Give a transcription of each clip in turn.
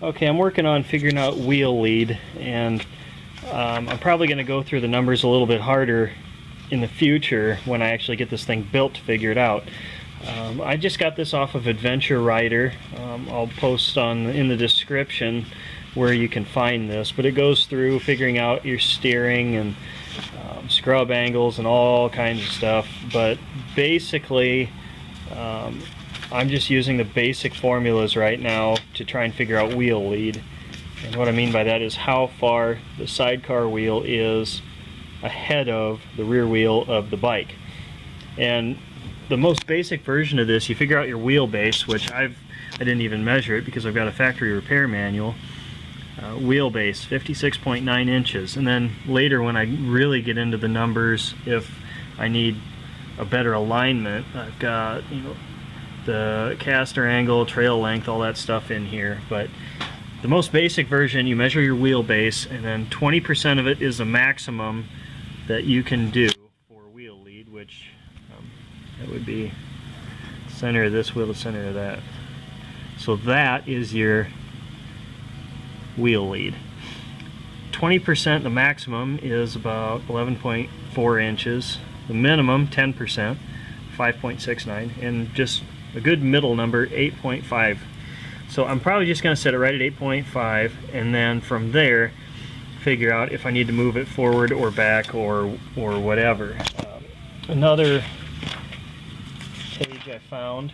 Okay, I'm working on figuring out wheel lead, and I'm probably going to go through the numbers a little bit harder in the future when I actually get this thing built to figure it out. I just got this off of Adventure Rider. I'll post in the description where you can find this, but it goes through figuring out your steering and scrub angles and all kinds of stuff. But basically I'm just using the basic formulas right now to try and figure out wheel lead. And what I mean by that is how far the sidecar wheel is ahead of the rear wheel of the bike. And the most basic version of this, you figure out your wheelbase, which I didn't even measure it because I've got a factory repair manual. Wheelbase 56.9 inches, and then later when I really get into the numbers, if I need a better alignment, I've got, you know, the caster angle, trail length, all that stuff in here. But the most basic version, you measure your wheelbase, and then 20% of it is the maximum that you can do for wheel lead, which that would be center of this wheel to center of that. So that is your wheel lead. 20%, the maximum, is about 11.4 inches. The minimum, 10%, 5.69, and just a good middle number, 8.5. So I'm probably just going to set it right at 8.5, and then from there figure out if I need to move it forward or back or whatever. Another page I found,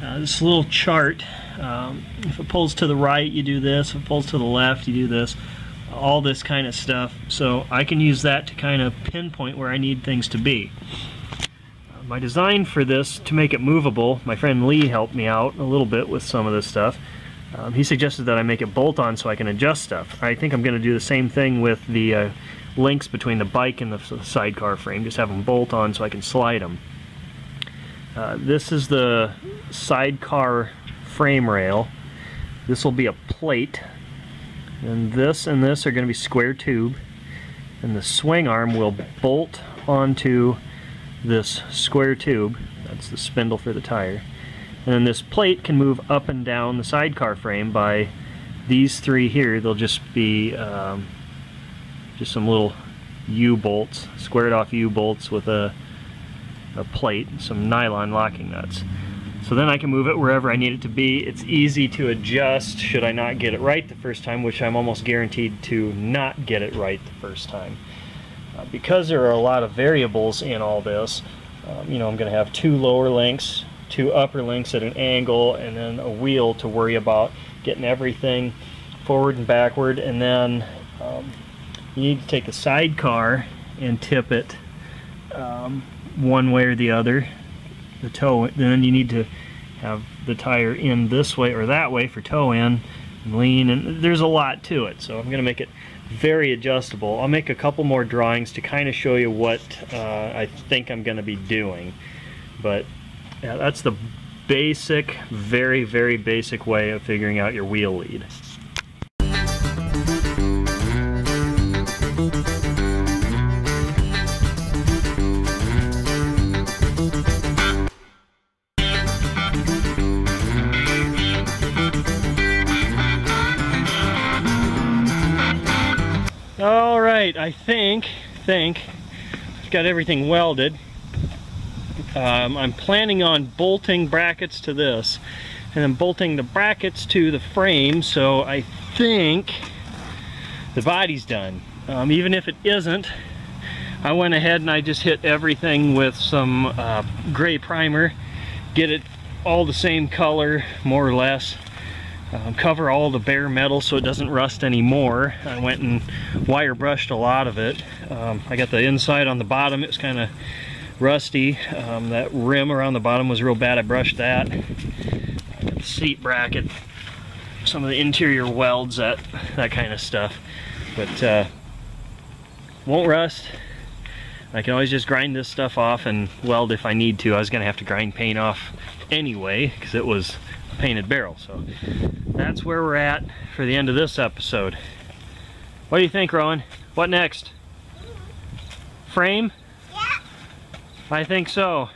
this little chart. If it pulls to the right, you do this. If it pulls to the left, you do this. All this kind of stuff. So I can use that to kind of pinpoint where I need things to be. My design for this, to make it movable, my friend Lee helped me out a little bit with some of this stuff. He suggested that I make it bolt-on so I can adjust stuff. I think I'm going to do the same thing with the links between the bike and the sidecar frame. Just have them bolt-on so I can slide them. This is the sidecar frame rail. This will be a plate, and this are going to be square tube, and the swing arm will bolt onto this square tube. That's the spindle for the tire. And then this plate can move up and down the sidecar frame by these three here. They'll just be just some little U-bolts, squared off U-bolts with a plate, some nylon locking nuts. So then I can move it wherever I need it to be. It's easy to adjust should I not get it right the first time, which I'm almost guaranteed to not get it right the first time. Because there are a lot of variables in all this, you know, I'm going to have two lower links, two upper links at an angle, and then a wheel to worry about getting everything forward and backward. And then you need to take the sidecar and tip it one way or the other, the toe. Then you need to have the tire in this way or that way for toe in and lean, and there's a lot to it. So I'm going to make it very adjustable. I'll make a couple more drawings to kind of show you what I think I'm going to be doing. But yeah, that's the basic, very, very basic way of figuring out your wheel lead. Alright, I think I've got everything welded. I'm planning on bolting brackets to this and then bolting the brackets to the frame, so I think the body's done. Even if it isn't, I went ahead and I just hit everything with some gray primer, get it all the same color more or less. Cover all the bare metal so it doesn't rust anymore. I went and wire brushed a lot of it. I got the inside on the bottom, it was kind of rusty. That rim around the bottom was real bad, I brushed that. I got the seat bracket, some of the interior welds, that kind of stuff. But won't rust. I can always just grind this stuff off and weld if I need to. I was going to have to grind paint off anyway because it was a painted barrel. So that's where we're at for the end of this episode. What do you think, Rowan? What next? Frame? Yeah. I think so.